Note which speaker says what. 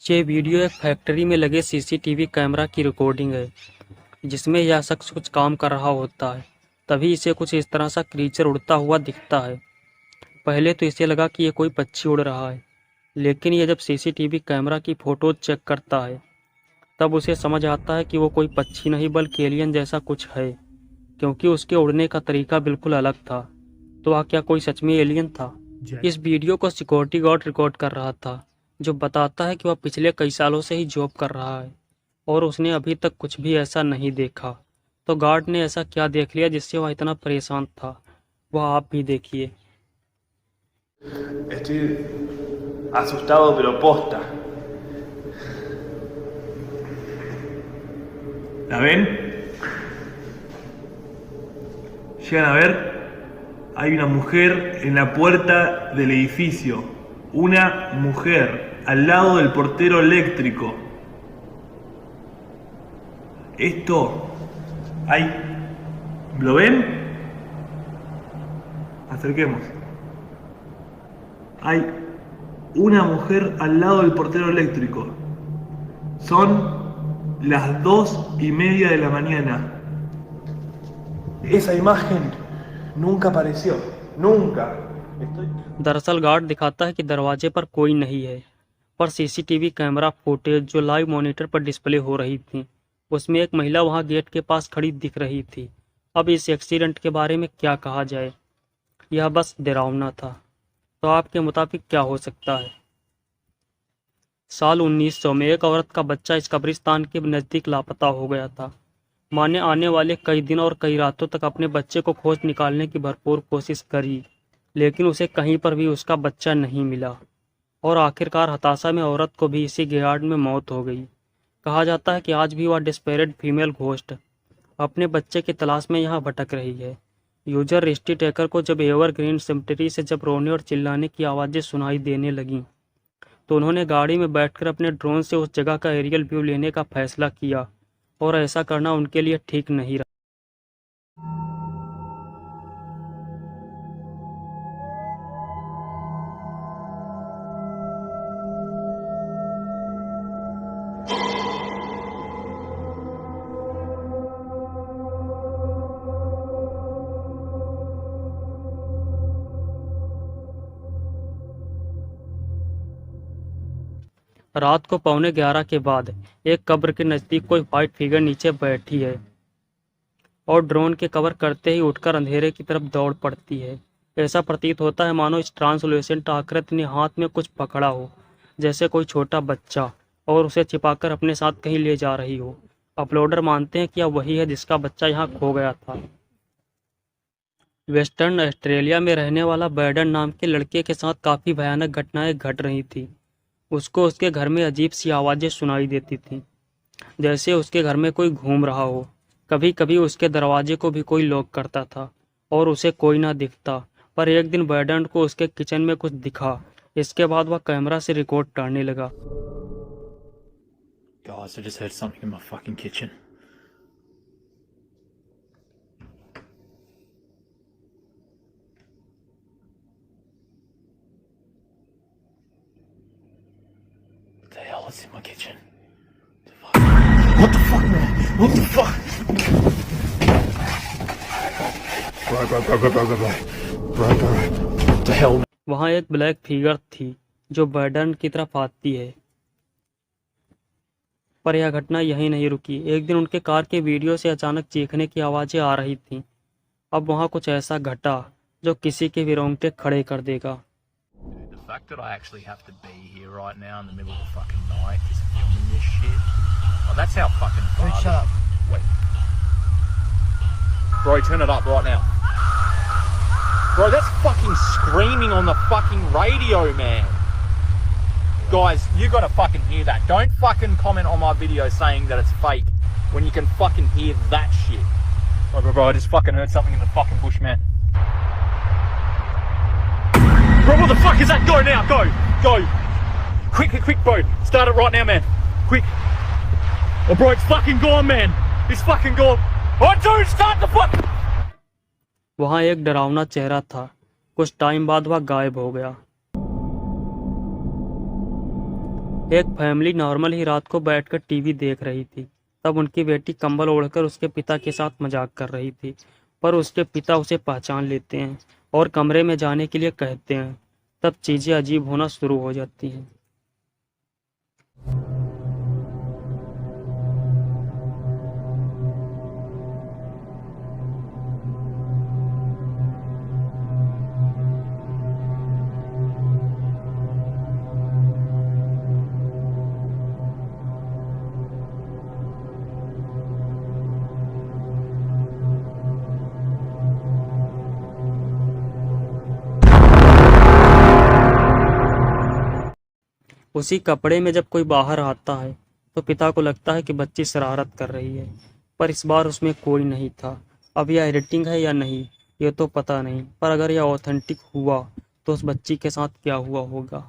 Speaker 1: ये वीडियो एक फैक्ट्री में लगे सीसीटीवी कैमरा की रिकॉर्डिंग है, जिसमें यह शख्स कुछ काम कर रहा होता है। तभी इसे कुछ इस तरह सा क्रीचर उड़ता हुआ दिखता है। पहले तो इसे लगा कि ये कोई पक्षी उड़ रहा है, लेकिन यह जब सीसीटीवी कैमरा की फोटो चेक करता है, तब उसे समझ आता है कि वो कोई पक्षी नहीं बल्कि एलियन जैसा कुछ है, क्योंकि उसके उड़ने का तरीका बिल्कुल अलग था। तो वह क्या कोई सच में एलियन था? इस वीडियो को सिक्योरिटी गार्ड रिकॉर्ड कर रहा था, जो बताता है कि वह पिछले कई सालों से ही जॉब कर रहा है और उसने अभी तक कुछ भी ऐसा नहीं देखा। तो गार्ड ने ऐसा क्या देख लिया जिससे वह इतना परेशान था, वह आप भी देखिए।
Speaker 2: Estoy asustado, pero posta. ¿La ven? ¿Llegan a ver? Hay una mujer en la puerta del edificio. Una mujer al lado del portero eléctrico. Esto hay... ¿Lo ven? Acerquemos. Hay una mujer al lado del portero eléctrico. Son las 2:30 de la mañana. Esa imagen nunca apareció. Nunca.
Speaker 1: दरअसल guard दिखाता है कि दरवाजे पर कोई नहीं है, पर सीसीटीवी कैमरा फुटेज जो लाइव मॉनिटर पर डिस्प्ले हो रही थी, उसमें एक महिला वहां गेट के पास खड़ी दिख रही थी। अब इस एक्सीडेंट के बारे में क्या कहा जाए, यह बस डरावना था। तो आपके मुताबिक क्या हो सकता है? साल 1900 में एक औरत का बच्चा इस कब्रिस्तान के नज़दीक लापता हो गया था। माँ ने आने वाले कई दिन और कई रातों तक अपने बच्चे को खोज निकालने की भरपूर कोशिश करी, लेकिन उसे कहीं पर भी उसका बच्चा नहीं मिला और आखिरकार हताशा में औरत को भी इसी यार्ड में मौत हो गई। कहा जाता है कि आज भी वह डिस्पेरेड फीमेल घोस्ट अपने बच्चे की तलाश में यहाँ भटक रही है। यूजर रिस्टी टेकर को जब एवरग्रीन सेमेटरी से जब रोने और चिल्लाने की आवाज़ें सुनाई देने लगीं, तो उन्होंने गाड़ी में बैठकर अपने ड्रोन से उस जगह का एरियल व्यू लेने का फैसला किया, और ऐसा करना उनके लिए ठीक नहीं रहा। रात को 11:15 के बाद एक कब्र के नज़दीक कोई व्हाइट फिगर नीचे बैठी है और ड्रोन के कवर करते ही उठकर अंधेरे की तरफ दौड़ पड़ती है। ऐसा प्रतीत होता है मानो इस ट्रांसलूसेंट आकृति ने हाथ में कुछ पकड़ा हो, जैसे कोई छोटा बच्चा, और उसे छिपाकर अपने साथ कहीं ले जा रही हो। अपलोडर मानते हैं कि यह वही है जिसका बच्चा यहाँ खो गया था। वेस्टर्न ऑस्ट्रेलिया में रहने वाला बैडन नाम के लड़के के साथ काफ़ी भयानक घटनाएं घट रही थी। उसको उसके घर में अजीब सी आवाज़ें सुनाई देती थीं, जैसे उसके घर में कोई घूम रहा हो। कभी कभी उसके दरवाजे को भी कोई लॉक करता था और उसे कोई ना दिखता। पर एक दिन बैडन को उसके किचन में कुछ दिखा। इसके बाद वह कैमरा से रिकॉर्ड करने लगा।
Speaker 3: Guys, I just heard something in my fucking kitchen. What the hell is in my kitchen? What the fuck, man? What the fuck? Bro. What the hell?
Speaker 1: वहाँ एक ब्लैक फिगर थी जो Baden की तरफ आती है। पर यह घटना यहीं नहीं रुकी। एक दिन उनके कार के वीडियो से अचानक चीखने की आवाज़ें आ रही थीं। अब वहाँ कुछ ऐसा घटा जो किसी के भी रोंगटे खड़े कर देगा।
Speaker 3: The fact that I actually have to be here right now in the middle of the fucking night just filming this shit. Oh, that's how fucking far. Dude, shut up. Wait. Bro, turn it up right now. Bro, that's fucking screaming on the fucking radio, man. Guys, you gotta fucking hear that. Don't fucking comment on my video saying that it's fake when you can fucking hear that shit. Bro, I just fucking heard something in the fucking bush, man. Bro, what the fuck is that? Go now, go. Quick, bro. Start it right now, man. Quick. Oh, bro, it's fucking gone, man. It's fucking gone. Oh, dude, start the fuck.
Speaker 1: वहाँ एक डरावना चेहरा था। कुछ time बाद वह गायब हो गया। एक फैमिली नॉर्मल ही रात को बैठकर टीवी देख रही थी। तब उनकी बेटी कंबल ओढ़कर उसके पिता के साथ मजाक कर रही थी, पर उसके पिता उसे पहचान लेते हैं और कमरे में जाने के लिए कहते हैं। तब चीज़ें अजीब होना शुरू हो जाती हैं। उसी कपड़े में जब कोई बाहर आता है तो पिता को लगता है कि बच्ची शरारत कर रही है, पर इस बार उसमें कोई नहीं था। अब यह एडिटिंग है या नहीं ये तो पता नहीं, पर अगर यह ऑथेंटिक हुआ तो उस बच्ची के साथ क्या हुआ होगा।